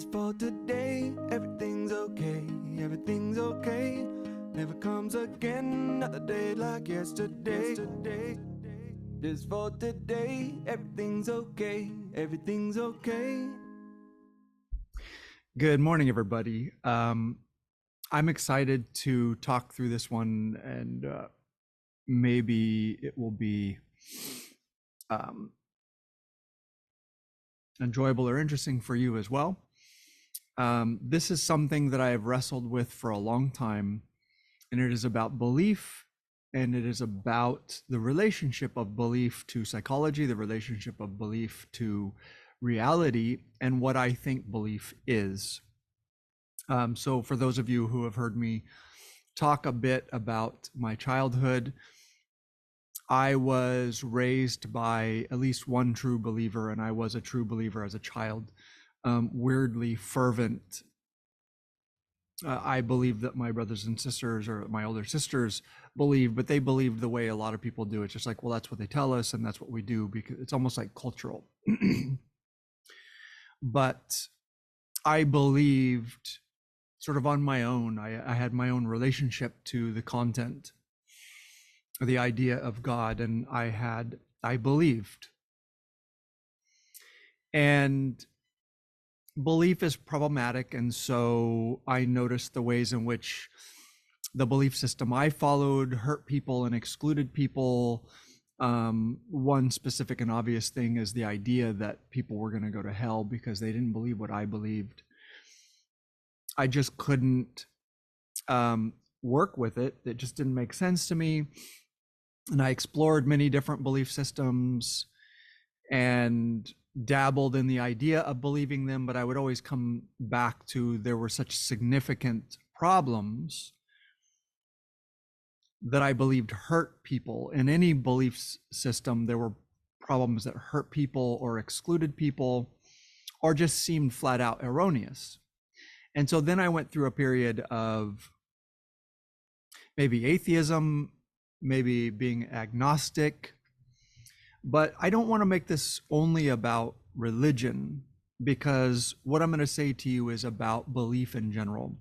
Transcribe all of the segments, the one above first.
Just for today, everything's okay, everything's okay. Never comes again, another day like yesterday. Just for today, everything's okay, everything's okay. Good morning, everybody. I'm excited to talk through this one, and maybe it will be enjoyable or interesting for you as well. This is something that I have wrestled with for a long time, and it is about belief, and it is about the relationship of belief to psychology, the relationship of belief to reality, and what I think belief is. So for those of you who have heard me talk a bit about my childhood, I was raised by at least one true believer, and I was a true believer as a child, weirdly fervent. I believe that my brothers and sisters, or my older sisters, believe, but they believe the way a lot of people do. It's just like, well, that's what they tell us, and that's what we do, because it's almost like cultural. But I believed sort of on my own. I had my own relationship to the content, the idea of God, and I believed. And belief is problematic, and so I noticed the ways in which the belief system I followed hurt people and excluded people. One specific and obvious thing is the idea that people were going to go to hell because they didn't believe what I believed. I just couldn't work with it. It just didn't make sense to me. And I explored many different belief systems and dabbled in the idea of believing them, but I would always come back to there were such significant problems that I believed hurt people. In any belief system, there were problems that hurt people or excluded people or just seemed flat out erroneous. And so then I went through a period of maybe atheism, maybe being agnostic. But I don't want to make this only about religion, because what I'm going to say to you is about belief in general.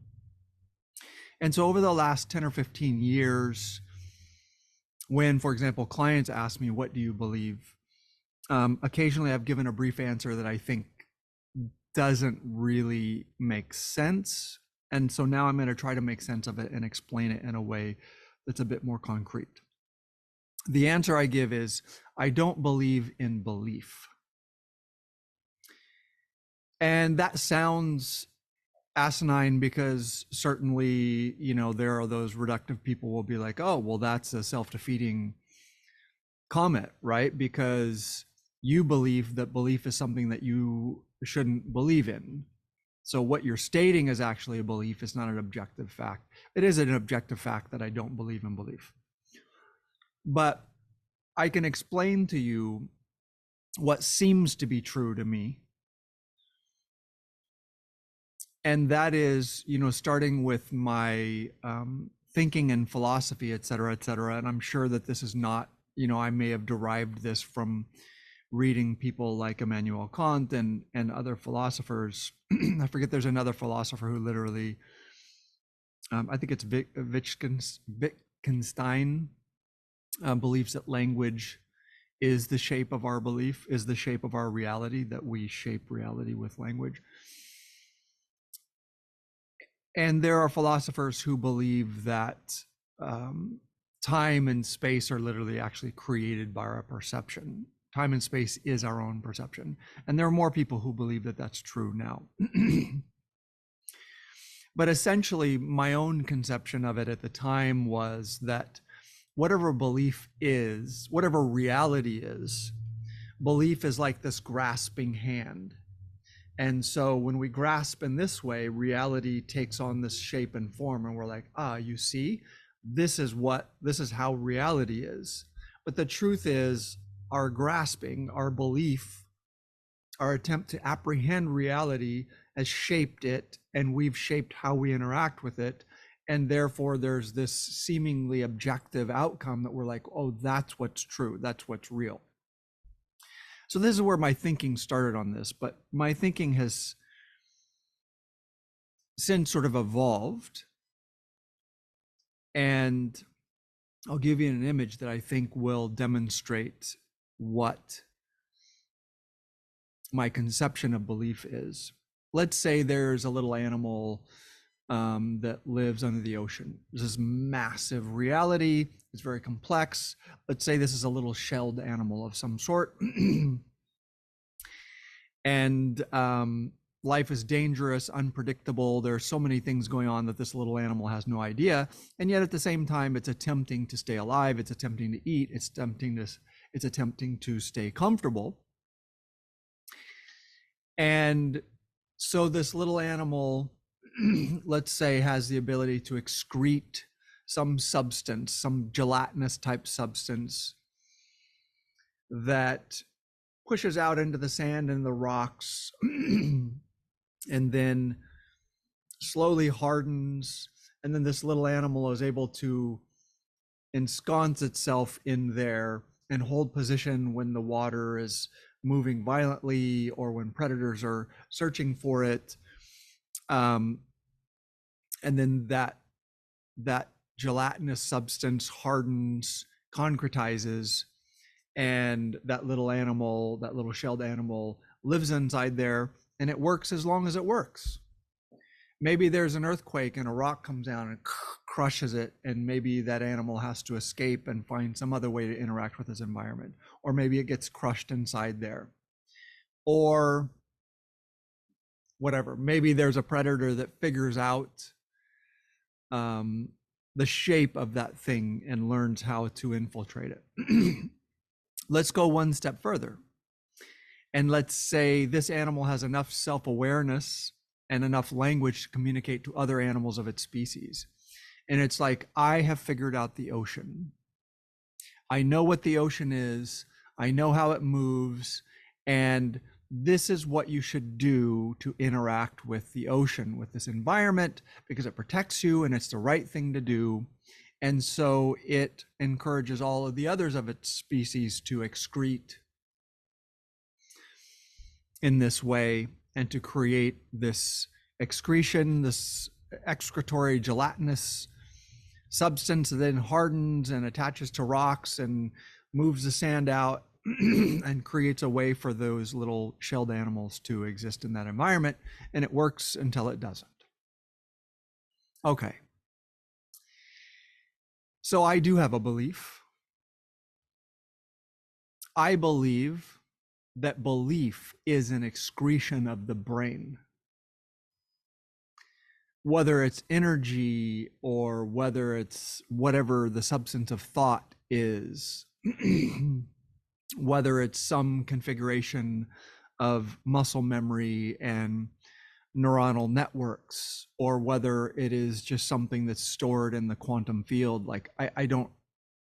And so over the last 10 or 15 years, when, for example, clients ask me, what do you believe? Occasionally I've given a brief answer that I think doesn't really make sense. And so now I'm going to try to make sense of it and explain it in a way that's a bit more concrete. The answer I give is, I don't believe in belief. And that sounds asinine, because certainly, there are those reductive people who will be like, oh, well, that's a self-defeating comment, right? Because you believe that belief is something that you shouldn't believe in. So what you're stating is actually a belief. It's not an objective fact. It is an objective fact that I don't believe in belief. But I can explain to you what seems to be true to me. And that is, starting with my thinking and philosophy, et cetera, et cetera. And I'm sure that this is not, I may have derived this from reading people like Immanuel Kant and other philosophers. I forget, there's another philosopher who literally, I think it's Wittgenstein, believes that language is the shape of our belief, is the shape of our reality, that we shape reality with language. And there are philosophers who believe that time and space are literally actually created by our perception. Time and space is our own perception. And there are more people who believe that that's true now. But essentially, my own conception of it at the time was that whatever belief is, whatever reality is, belief is like this grasping hand. And so when we grasp in this way, reality takes on this shape and form, and we're like, you see, this is how reality is. But the truth is, our grasping, our belief, our attempt to apprehend reality has shaped it, and we've shaped how we interact with it. And therefore there's this seemingly objective outcome that we're like, oh, that's what's true, that's what's real. So this is where my thinking started on this, but my thinking has since sort of evolved. And I'll give you an image that I think will demonstrate what my conception of belief is. Let's say there's a little animal that lives under the ocean. This is massive reality. It's very complex. Let's say this is a little shelled animal of some sort. And life is dangerous, unpredictable. There are so many things going on that this little animal has no idea. And yet at the same time, it's attempting to stay alive. It's attempting to eat. It's attempting to stay comfortable. And so this little animal, let's say, has the ability to excrete some substance, some gelatinous type substance that pushes out into the sand and the rocks and then slowly hardens. And then this little animal is able to ensconce itself in there and hold position when the water is moving violently or when predators are searching for it. And then that gelatinous substance hardens, concretizes, and that little animal, that little shelled animal, lives inside there, and it works as long as it works. Maybe there's an earthquake and a rock comes down and crushes it, and maybe that animal has to escape and find some other way to interact with its environment. Or maybe it gets crushed inside there. Or whatever. Maybe there's a predator that figures out the shape of that thing and learns how to infiltrate it. Let's go one step further. And let's say this animal has enough self-awareness and enough language to communicate to other animals of its species. And it's like, I have figured out the ocean. I know what the ocean is. I know how it moves. And this is what you should do to interact with the ocean, with this environment, because it protects you and it's the right thing to do. And so it encourages all of the others of its species to excrete in this way and to create this excretion, this excretory gelatinous substance that then hardens and attaches to rocks and moves the sand out and creates a way for those little shelled animals to exist in that environment. And it works until it doesn't. Okay. So I do have a belief. I believe that belief is an excretion of the brain. Whether it's energy or whether it's whatever the substance of thought is, whether it's some configuration of muscle memory and neuronal networks, or whether it is just something that's stored in the quantum field. Like I don't,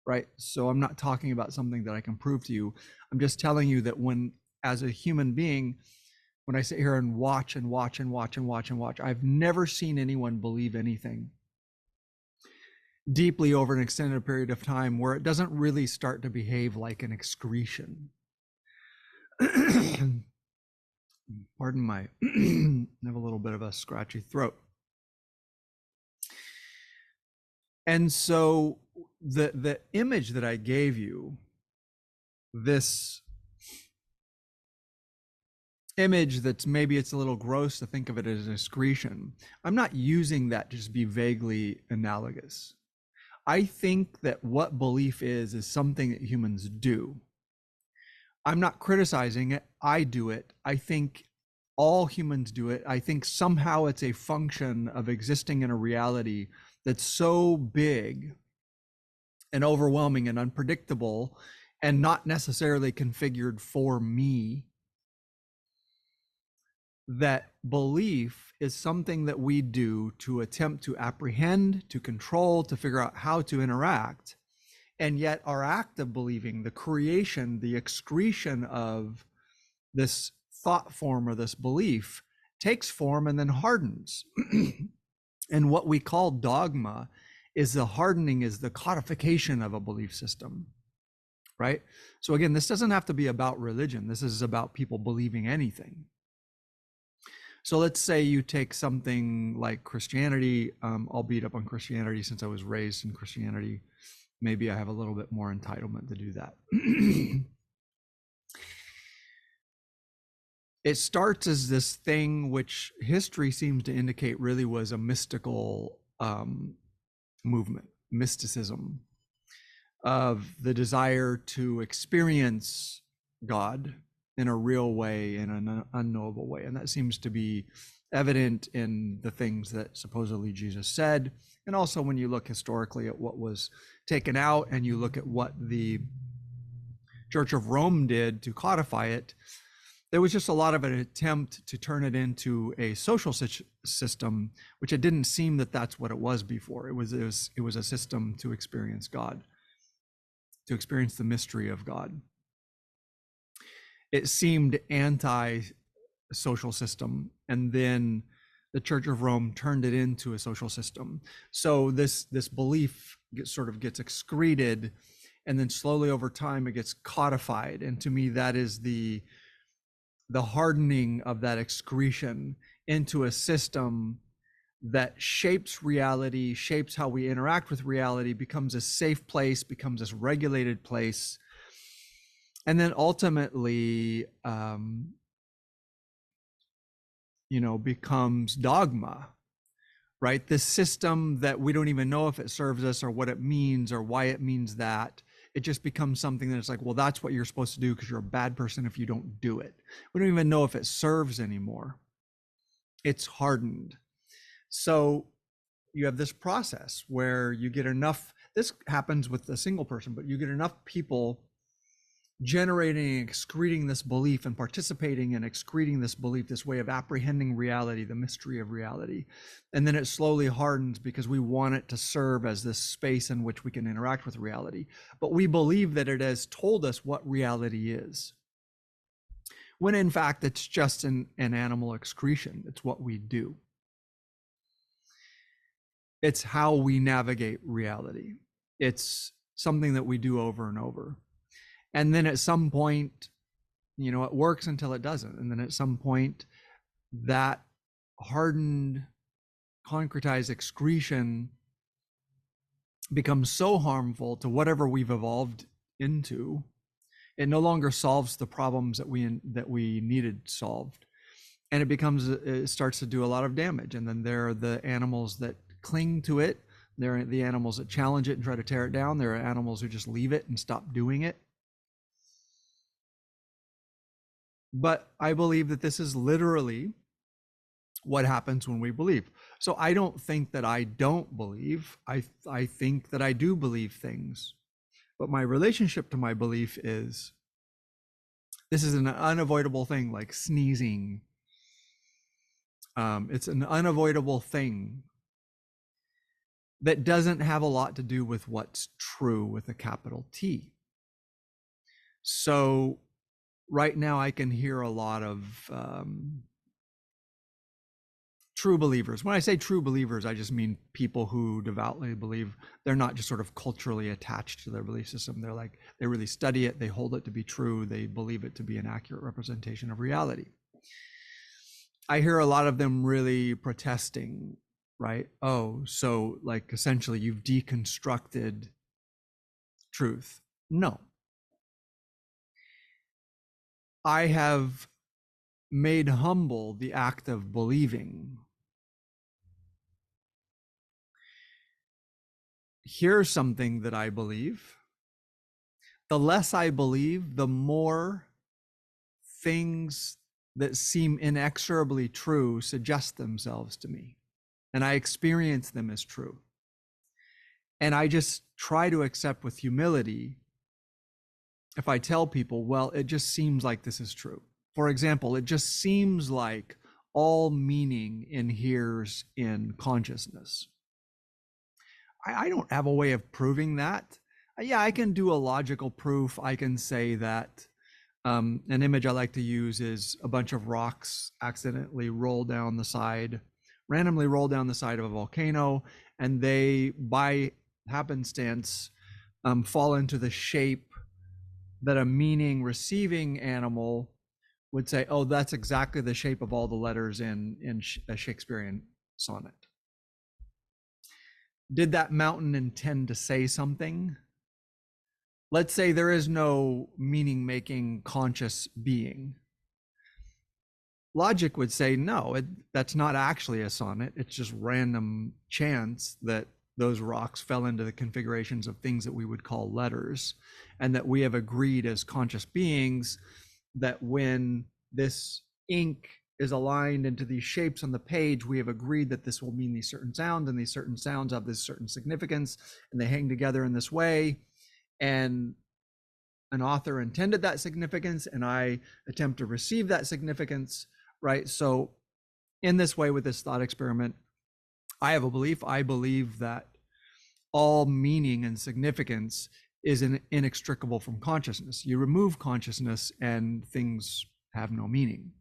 right? So I'm not talking about something that I can prove to you. I'm just telling you that when, as a human being, when I sit here and watch and watch and watch and watch and watch, I've never seen anyone believe anything deeply over an extended period of time where it doesn't really start to behave like an excretion. Pardon my, I have a little bit of a scratchy throat. And so the image that I gave you, this image that's maybe it's a little gross to think of it as excretion, I'm not using that to just be vaguely analogous. I think that what belief is something that humans do. I'm not criticizing it. I do it. I think all humans do it. I think somehow it's a function of existing in a reality that's so big and overwhelming and unpredictable and not necessarily configured for me, that belief is something that we do to attempt to apprehend, to control, to figure out how to interact. And yet our act of believing, the creation, the excretion of this thought form or this belief, takes form and then hardens. And what we call dogma is the hardening, is the codification of a belief system, right? So again, this doesn't have to be about religion. This is about people believing anything. So let's say you take something like Christianity. I'll beat up on Christianity since I was raised in Christianity. Maybe I have a little bit more entitlement to do that. It starts as this thing which history seems to indicate really was a mystical movement, mysticism, of the desire to experience God in a real way, in an unknowable way. And that seems to be evident in the things that supposedly Jesus said. And also when you look historically at what was taken out and you look at what the Church of Rome did to codify it, there was just a lot of an attempt to turn it into a social system, which it didn't seem that that's what it was before. It was a system to experience God, to experience the mystery of God. It seemed anti-social system, and then the Church of Rome turned it into a social system. So this belief gets excreted, and then slowly over time it gets codified. And to me, that is the hardening of that excretion into a system that shapes reality, shapes how we interact with reality, becomes a safe place, becomes this regulated place, and then ultimately, becomes dogma, right? This system that we don't even know if it serves us or what it means or why it means that. It just becomes something that it's like, well, that's what you're supposed to do because you're a bad person if you don't do it. We don't even know if it serves anymore. It's hardened. So you have this process where you get enough, this happens with a single person, but you get enough people generating and excreting this belief and participating and excreting this belief, this way of apprehending reality, the mystery of reality. And then it slowly hardens because we want it to serve as this space in which we can interact with reality. But we believe that it has told us what reality is, when in fact it's just an animal excretion. It's what we do. It's how we navigate reality. It's something that we do over and over. And then at some point, it works until it doesn't. And then at some point, that hardened, concretized excretion becomes so harmful to whatever we've evolved into, it no longer solves the problems that we needed solved. And it starts to do a lot of damage. And then there are the animals that cling to it. There are the animals that challenge it and try to tear it down. There are animals who just leave it and stop doing it. But I believe that this is literally what happens when we believe. So I don't think that I don't believe. I think that I do believe things. But my relationship to my belief is, this is an unavoidable thing, like sneezing. It's an unavoidable thing that doesn't have a lot to do with what's true with a capital T. So right now I can hear a lot of true believers. When I say true believers, I just mean people who devoutly believe. They're not just sort of culturally attached to their belief system. They're like, they really study it. They hold it to be true. They believe it to be an accurate representation of reality. I hear a lot of them really protesting, right? Oh, so like essentially you've deconstructed truth. No. I have made humble the act of believing. Here's something that I believe. The less I believe, the more things that seem inexorably true suggest themselves to me, and I experience them as true. And I just try to accept with humility if I tell people, well, it just seems like this is true. For example, it just seems like all meaning inheres in consciousness. I don't have a way of proving that. Yeah, I can do a logical proof. I can say that an image I like to use is a bunch of rocks accidentally randomly roll down the side of a volcano, and they, by happenstance, fall into the shape that a meaning receiving animal would say, oh, that's exactly the shape of all the letters in a Shakespearean sonnet. Did that mountain intend to say something? Let's say there is no meaning-making conscious being. Logic would say, no, that's not actually a sonnet. It's just random chance that those rocks fell into the configurations of things that we would call letters, and that we have agreed as conscious beings that when this ink is aligned into these shapes on the page, we have agreed that this will mean these certain sounds, and these certain sounds have this certain significance, and they hang together in this way. And an author intended that significance, and I attempt to receive that significance, right? So in this way, with this thought experiment, I have a belief. I believe that all meaning and significance is inextricable from consciousness. You remove consciousness and things have no meaning,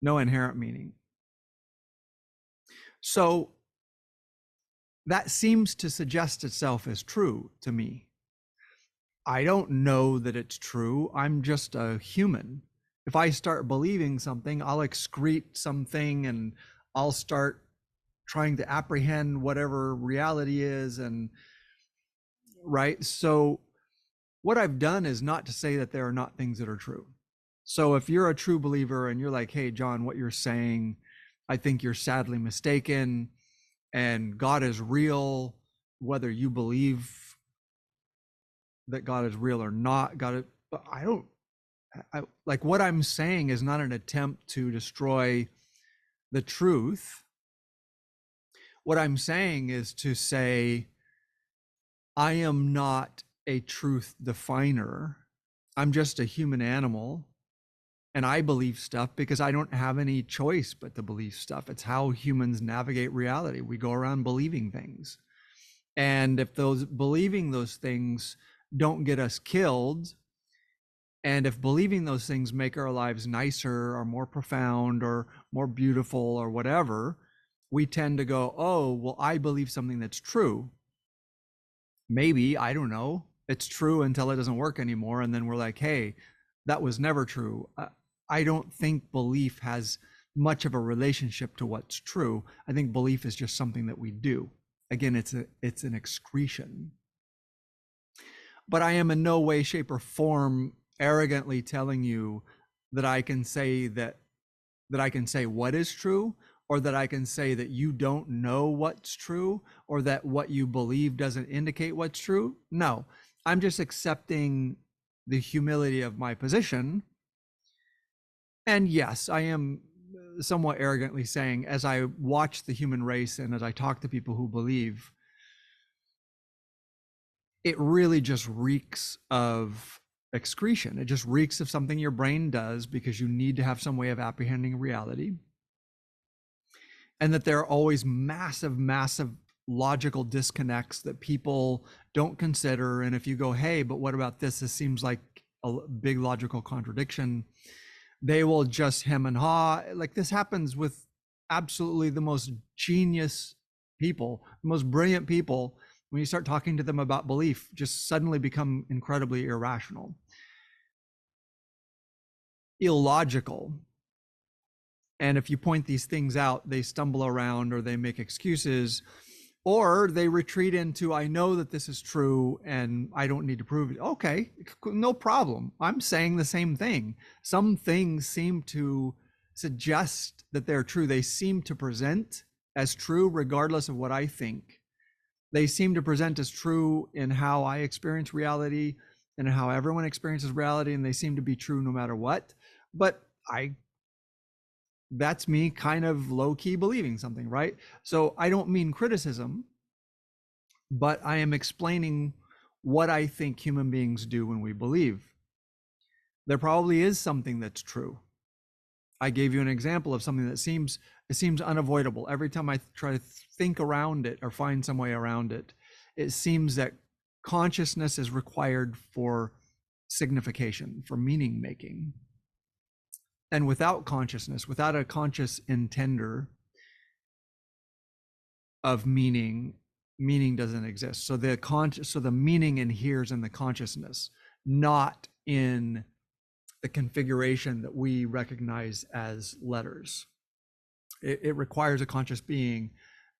no inherent meaning. So that seems to suggest itself as true to me. I don't know that it's true. I'm just a human. If I start believing something, I'll excrete something and I'll start trying to apprehend whatever reality is. And right. So what I've done is not to say that there are not things that are true. So if you're a true believer and you're like, hey, John, what you're saying, I think you're sadly mistaken, and God is real, whether you believe that God is real or not, but I like what I'm saying is not an attempt to destroy the truth. What I'm saying is to say, I am not a truth definer. I'm just a human animal, and I believe stuff because I don't have any choice but to believe stuff. It's how humans navigate reality. We go around believing things. And if believing those things don't get us killed, and if believing those things make our lives nicer or more profound or more beautiful or whatever, we tend to go, oh, well, I believe something that's true. Maybe, I don't know, it's true until it doesn't work anymore. And then we're like, hey, that was never true. I don't think belief has much of a relationship to what's true. I think belief is just something that we do. Again, it's an excretion. But I am in no way, shape, or form arrogantly telling you that I can say what is true, or that I can say that you don't know what's true, or that what you believe doesn't indicate what's true. No, I'm just accepting the humility of my position. And yes, I am somewhat arrogantly saying, as I watch the human race and as I talk to people who believe, it really just reeks of excretion. It just reeks of something your brain does because you need to have some way of apprehending reality. And that there are always massive, massive logical disconnects that people don't consider. And if you go, hey, but what about this? This seems like a big logical contradiction. They will just hem and haw. Like this happens with absolutely the most genius people, the most brilliant people. When you start talking to them about belief, just suddenly become incredibly irrational, illogical. And if you point these things out, they stumble around or they make excuses, or they retreat into, I know that this is true and I don't need to prove it. Okay, no problem. I'm saying the same thing. Some things seem to suggest that they're true. They seem to present as true regardless of what I think. They seem to present as true in how I experience reality and how everyone experiences reality, and they seem to be true no matter what. But that's me kind of low-key believing something, right? So I don't mean criticism, but I am explaining what I think human beings do when we believe. There probably is something that's true. I gave you an example of something that seems unavoidable. Every time I try to think around it or find some way around it, it seems that consciousness is required for signification, for meaning making. And without consciousness, without a conscious intender of meaning, meaning doesn't exist. So the meaning inheres in the consciousness, not in the configuration that we recognize as letters. It requires a conscious being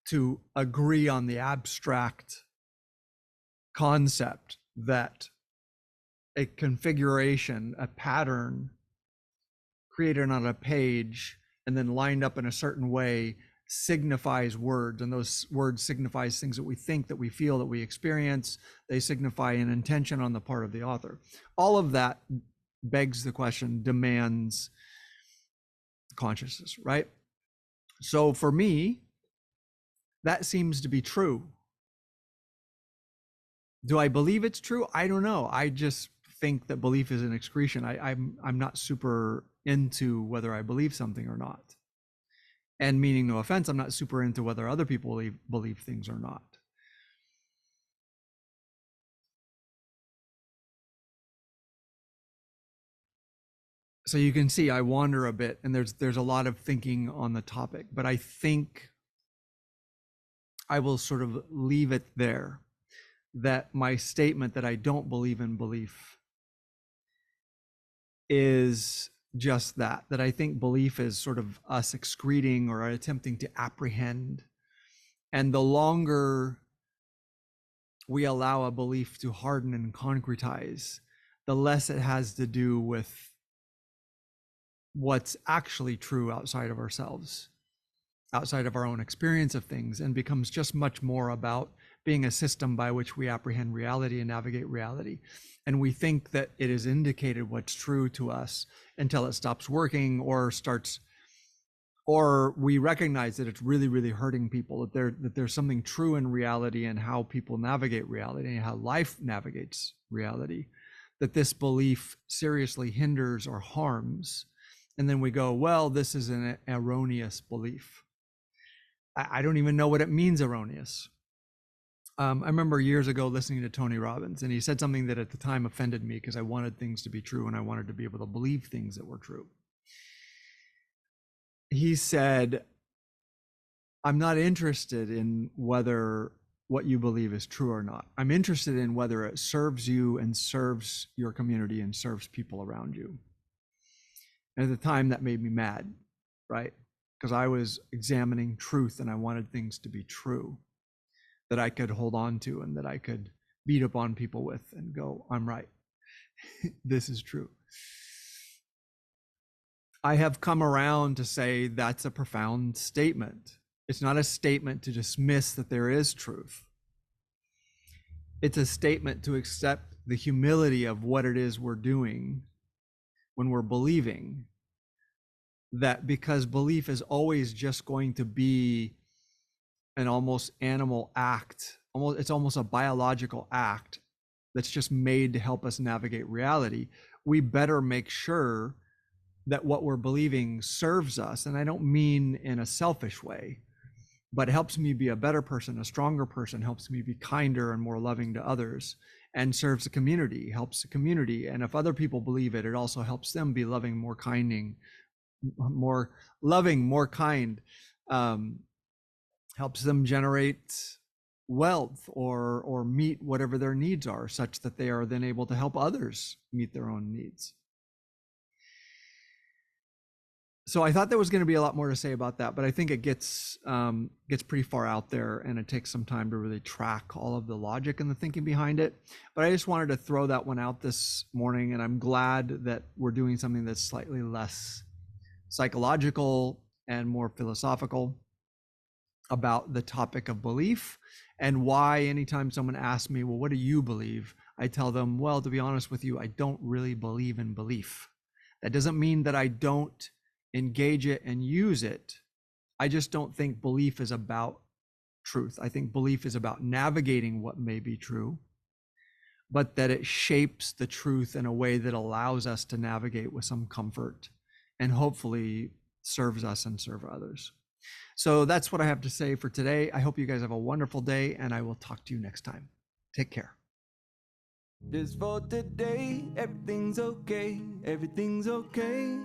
to agree on the abstract concept that a configuration, a pattern created on a page and then lined up in a certain way signifies words, and those words signifies things that we think, that we feel, that we experience. They signify an intention on the part of the author. All of that begs the question, demands consciousness, right? So for me, that seems to be true. Do I believe it's true? I don't know. I just think that belief is an excretion. I'm not super into whether I believe something or not. And meaning no offense, I'm not super into whether other people believe things or not. So you can see I wander a bit, and there's a lot of thinking on the topic, but I think I will sort of leave it there, that my statement that I don't believe in belief is just that I think belief is sort of us excreting or attempting to apprehend. And the longer we allow a belief to harden and concretize, the less it has to do with what's actually true outside of ourselves, outside of our own experience of things, and becomes just much more about being a system by which we apprehend reality and navigate reality. And we think that it is indicated what's true to us until it stops working or we recognize that it's really, really hurting people, that there's something true in reality and how people navigate reality and how life navigates reality, that this belief seriously hinders or harms. And then we go, well, this is an erroneous belief. I don't even know what it means, erroneous. I remember years ago listening to Tony Robbins, and he said something that at the time offended me because I wanted things to be true and I wanted to be able to believe things that were true. He said, I'm not interested in whether what you believe is true or not. I'm interested in whether it serves you and serves your community and serves people around you. And at the time that made me mad, right? Because I was examining truth and I wanted things to be true that I could hold on to and that I could beat up on people with and go, I'm right. This is true. I have come around to say that's a profound statement. It's not a statement to dismiss that there is truth. It's a statement to accept the humility of what it is we're doing when we're believing, that because belief is always just going to be an almost animal act, it's almost a biological act that's just made to help us navigate reality, we better make sure that what we're believing serves us. And I don't mean in a selfish way, but it helps me be a better person, a stronger person, helps me be kinder and more loving to others, and serves the community, helps the community. And if other people believe it, it also helps them be loving, more kinding, more loving, more kind, helps them generate wealth or meet whatever their needs are, such that they are then able to help others meet their own needs. So I thought there was going to be a lot more to say about that, but I think it gets pretty far out there, and it takes some time to really track all of the logic and the thinking behind it. But I just wanted to throw that one out this morning, and I'm glad that we're doing something that's slightly less psychological and more philosophical about the topic of belief, and why anytime someone asks me, well, what do you believe? I tell them, well, to be honest with you, I don't really believe in belief. That doesn't mean that I don't engage it and use it. I just don't think belief is about truth. I think belief is about navigating what may be true, but that it shapes the truth in a way that allows us to navigate with some comfort and hopefully serves us and serve others. So that's what I have to say for today. I hope you guys have a wonderful day, and I will talk to you next time. Take care. Just for today, everything's okay, everything's okay.